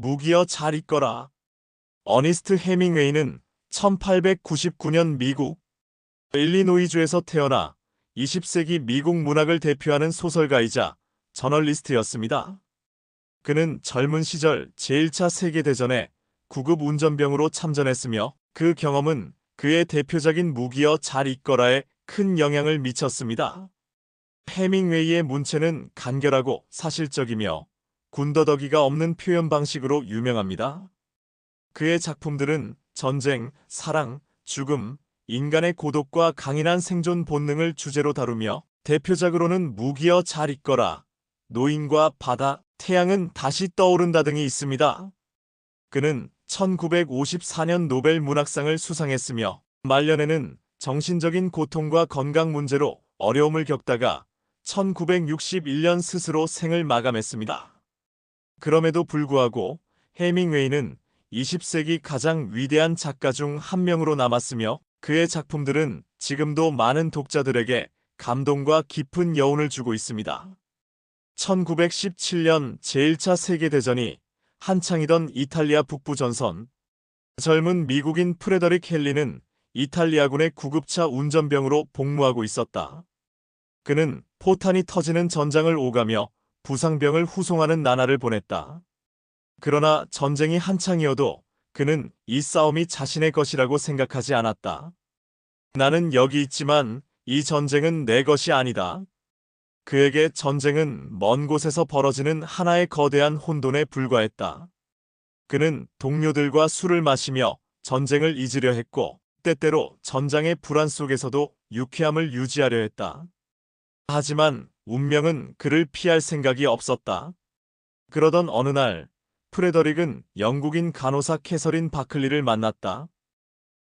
무기여 잘 있거라. 어니스트 해밍웨이는 1899년 미국 일리노이주에서 태어나 20세기 미국 문학을 대표하는 소설가이자 저널리스트였습니다. 그는 젊은 시절 제1차 세계대전에 구급 운전병으로 참전했으며 그 경험은 그의 대표작인 무기여 잘 있거라에 큰 영향을 미쳤습니다. 해밍웨이의 문체는 간결하고 사실적이며 군더더기가 없는 표현 방식으로 유명합니다. 그의 작품들은 전쟁, 사랑, 죽음, 인간의 고독과 강인한 생존 본능을 주제로 다루며 대표작으로는 무기여 잘 있거라, 노인과 바다, 태양은 다시 떠오른다 등이 있습니다. 그는 1954년 노벨 문학상을 수상했으며 말년에는 정신적인 고통과 건강 문제로 어려움을 겪다가 1961년 스스로 생을 마감했습니다. 그럼에도 불구하고 해밍웨이는 20세기 가장 위대한 작가 중 한 명으로 남았으며 그의 작품들은 지금도 많은 독자들에게 감동과 깊은 여운을 주고 있습니다. 1917년 제1차 세계대전이 한창이던 이탈리아 북부 전선, 젊은 미국인 프레더릭 헨리는 이탈리아군의 구급차 운전병으로 복무하고 있었다. 그는 포탄이 터지는 전장을 오가며 부상병을 후송하는 나날을 보냈다. 그러나 전쟁이 한창이어도 그는 이 싸움이 자신의 것이라고 생각하지 않았다. 나는 여기 있지만 이 전쟁은 내 것이 아니다. 그에게 전쟁은 먼 곳에서 벌어지는 하나의 거대한 혼돈에 불과했다. 그는 동료들과 술을 마시며 전쟁을 잊으려 했고, 때때로 전장의 불안 속에서도 유쾌함을 유지하려 했다. 하지만 운명은 그를 피할 생각이 없었다. 그러던 어느 날, 프레더릭은 영국인 간호사 캐서린 바클리를 만났다.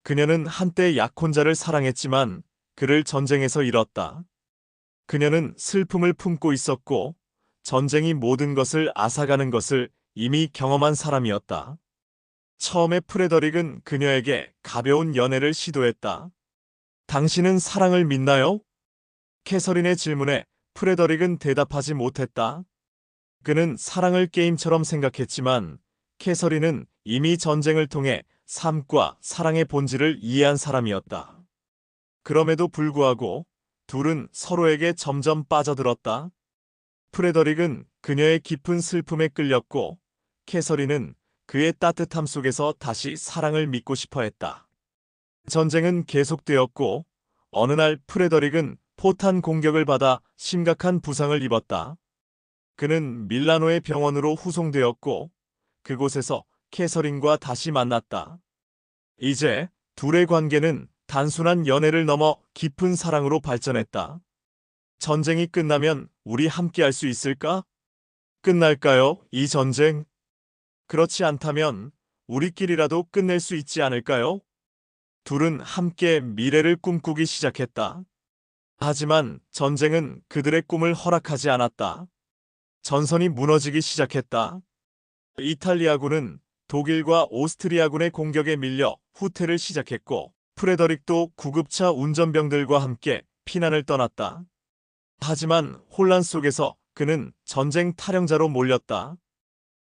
그녀는 한때 약혼자를 사랑했지만 그를 전쟁에서 잃었다. 그녀는 슬픔을 품고 있었고 전쟁이 모든 것을 앗아가는 것을 이미 경험한 사람이었다. 처음에 프레더릭은 그녀에게 가벼운 연애를 시도했다. 당신은 사랑을 믿나요? 캐서린의 질문에 프레더릭은 대답하지 못했다. 그는 사랑을 게임처럼 생각했지만 캐서린은 이미 전쟁을 통해 삶과 사랑의 본질을 이해한 사람이었다. 그럼에도 불구하고 둘은 서로에게 점점 빠져들었다. 프레더릭은 그녀의 깊은 슬픔에 끌렸고 캐서린은 그의 따뜻함 속에서 다시 사랑을 믿고 싶어 했다. 전쟁은 계속되었고 어느 날 프레더릭은 포탄 공격을 받아 심각한 부상을 입었다. 그는 밀라노의 병원으로 후송되었고 그곳에서 캐서린과 다시 만났다. 이제 둘의 관계는 단순한 연애를 넘어 깊은 사랑으로 발전했다. 전쟁이 끝나면 우리 함께 할 수 있을까? 끝날까요, 이 전쟁? 그렇지 않다면 우리끼리라도 끝낼 수 있지 않을까요? 둘은 함께 미래를 꿈꾸기 시작했다. 하지만 전쟁은 그들의 꿈을 허락하지 않았다. 전선이 무너지기 시작했다. 이탈리아군은 독일과 오스트리아군의 공격에 밀려 후퇴를 시작했고 프레더릭도 구급차 운전병들과 함께 피난을 떠났다. 하지만 혼란 속에서 그는 전쟁 탈영자로 몰렸다.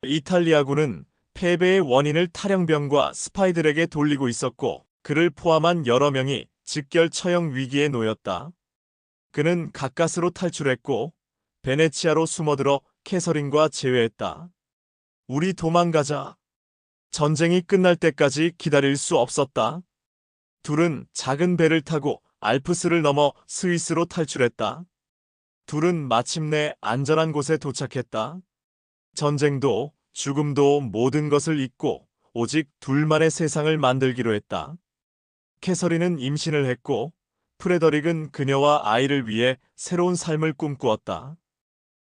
이탈리아군은 패배의 원인을 탈영병과 스파이들에게 돌리고 있었고 그를 포함한 여러 명이 즉결 처형 위기에 놓였다. 그는 가까스로 탈출했고 베네치아로 숨어들어 캐서린과 재회했다. 우리 도망가자. 전쟁이 끝날 때까지 기다릴 수 없었다. 둘은 작은 배를 타고 알프스를 넘어 스위스로 탈출했다. 둘은 마침내 안전한 곳에 도착했다. 전쟁도 죽음도 모든 것을 잊고 오직 둘만의 세상을 만들기로 했다. 캐서린은 임신을 했고 프레더릭은 그녀와 아이를 위해 새로운 삶을 꿈꾸었다.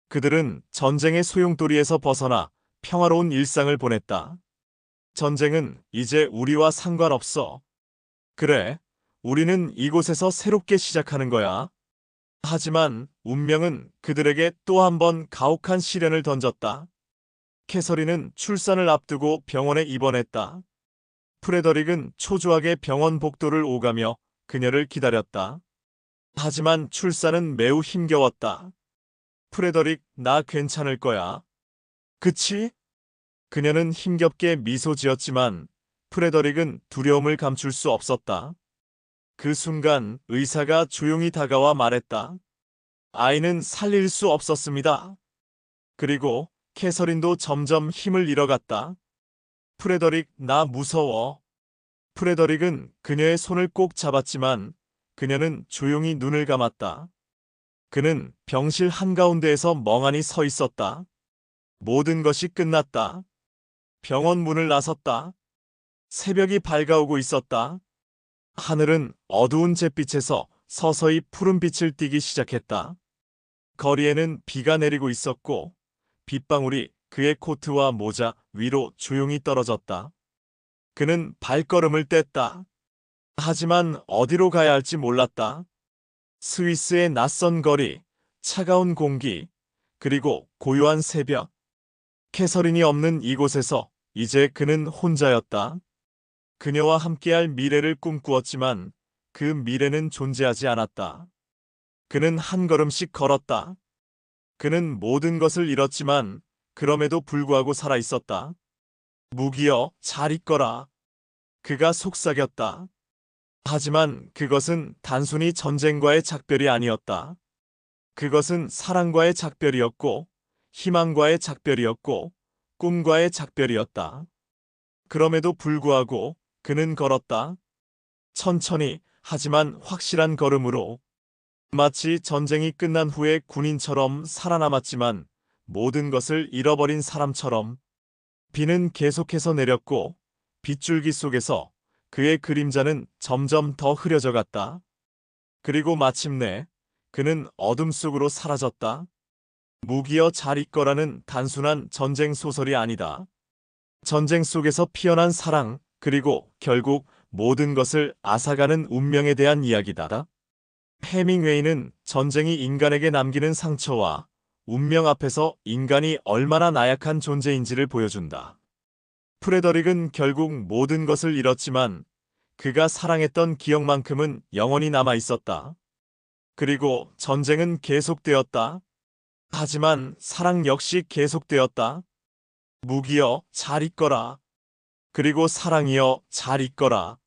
그들은 전쟁의 소용돌이에서 벗어나 평화로운 일상을 보냈다. 전쟁은 이제 우리와 상관없어. 그래, 우리는 이곳에서 새롭게 시작하는 거야. 하지만 운명은 그들에게 또 한 번 가혹한 시련을 던졌다. 캐서린은 출산을 앞두고 병원에 입원했다. 프레더릭은 초조하게 병원 복도를 오가며 그녀를 기다렸다. 하지만 출산은 매우 힘겨웠다. 프레더릭, 나 괜찮을 거야. 그치? 그녀는 힘겹게 미소 지었지만 프레더릭은 두려움을 감출 수 없었다. 그 순간 의사가 조용히 다가와 말했다. 아이는 살릴 수 없었습니다. 그리고 캐서린도 점점 힘을 잃어갔다. 프레더릭, 나 무서워. 프레더릭은 그녀의 손을 꼭 잡았지만 그녀는 조용히 눈을 감았다. 그는 병실 한가운데에서 멍하니 서 있었다. 모든 것이 끝났다. 병원 문을 나섰다. 새벽이 밝아오고 있었다. 하늘은 어두운 잿빛에서 서서히 푸른 빛을 띠기 시작했다. 거리에는 비가 내리고 있었고 빗방울이 그의 코트와 모자 위로 조용히 떨어졌다. 그는 발걸음을 뗐다. 하지만 어디로 가야 할지 몰랐다. 스위스의 낯선 거리, 차가운 공기, 그리고 고요한 새벽. 캐서린이 없는 이곳에서 이제 그는 혼자였다. 그녀와 함께할 미래를 꿈꾸었지만 그 미래는 존재하지 않았다. 그는 한 걸음씩 걸었다. 그는 모든 것을 잃었지만 그럼에도 불구하고 살아 있었다. 무기여, 잘 있거라. 그가 속삭였다. 하지만 그것은 단순히 전쟁과의 작별이 아니었다. 그것은 사랑과의 작별이었고, 희망과의 작별이었고, 꿈과의 작별이었다. 그럼에도 불구하고 그는 걸었다. 천천히, 하지만 확실한 걸음으로. 마치 전쟁이 끝난 후의 군인처럼 살아남았지만 모든 것을 잃어버린 사람처럼. 비는 계속해서 내렸고 빗줄기 속에서 그의 그림자는 점점 더 흐려져 갔다. 그리고 마침내 그는 어둠 속으로 사라졌다. 무기여 잘 있거라는 단순한 전쟁 소설이 아니다. 전쟁 속에서 피어난 사랑, 그리고 결국 모든 것을 앗아가는 운명에 대한 이야기다. 해밍웨이는 전쟁이 인간에게 남기는 상처와 운명 앞에서 인간이 얼마나 나약한 존재인지를 보여준다. 프레더릭은 결국 모든 것을 잃었지만 그가 사랑했던 기억만큼은 영원히 남아 있었다. 그리고 전쟁은 계속되었다. 하지만 사랑 역시 계속되었다. 무기여 잘 있거라. 그리고 사랑이여 잘 있거라.